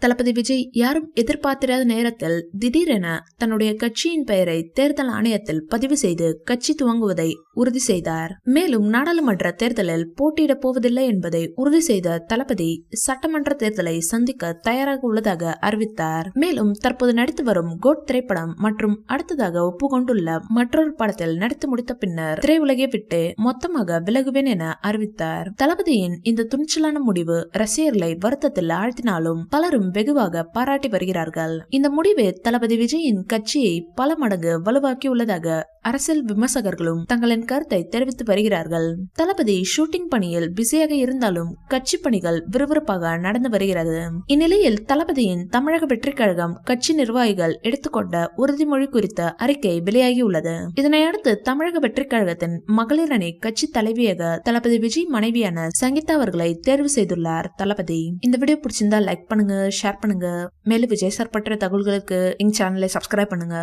தளபதி விஜய் யாரும் எதிர்பார்த்திராத நேரத்தில் திடீரென தன்னுடைய கட்சியின் பெயரை தேர்தல் ஆணையத்தில் பதிவு செய்து கட்சி துவங்குவதை உறுதி செய்தார். மேலும் நாடாளுமன்ற தேர்தலில் போட்டியிடப் போவதில்லை என்பதை உறுதி செய்த தளபதி சட்டமன்ற தேர்தலை சந்திக்க தயாராக உள்ளதாக அறிவித்தார். மேலும் தற்போது நடித்து வரும் கோட் திரைப்படம் மற்றும் அடுத்ததாக ஒப்புக்கொண்டுள்ள மற்றொரு படத்தில் நடித்து முடித்த பின்னர் திரையுலகை விட்டு மொத்தமாக விலகுவேன் என அறிவித்தார். தளபதியின் இந்த துணிச்சலான முடிவு ரசிகர்களை வருத்தத்தில் ஆழ்த்தினாலும் பலரும் வெகுவாக பாராட்டி வருகிறார்கள். இந்த முடிவு தளபதி விஜயின் கட்சியை பல மடங்கு வலுவாக்கி உள்ளதாக அரசியல் விமர்சகர்களும் தங்களின் கருத்தை தெரிவித்து வருகிறார்கள். தளபதி ஷூட்டிங் பணியில் பிஸியாக இருந்தாலும் கட்சி பணிகள் விறுவிறுப்பாக நடந்து வருகிறது. இந்நிலையில் தளபதியின் தமிழக வெற்றி கழகம் கட்சி நிர்வாகிகள் எடுத்துக்கொண்ட உறுதிமொழி குறித்த அறிக்கை வெளியாகியுள்ளது. இதனையடுத்து தமிழக வெற்றி கழகத்தின் மகளிர் அணி கட்சி தலைவியாக தளபதி விஜய் மனைவியான சங்கீதா அவர்களை தேர்வு செய்துள்ளார் தளபதி. இந்த வீடியோ பிடிச்சிருந்தா லைக் பண்ணுங்க, ஷேர் பண்ணுங்க. மேலும் விஜய் சார் பற்றிய தகவல்களுக்கு எங்க சேனலை சப்ஸ்கிரைப் பண்ணுங்க.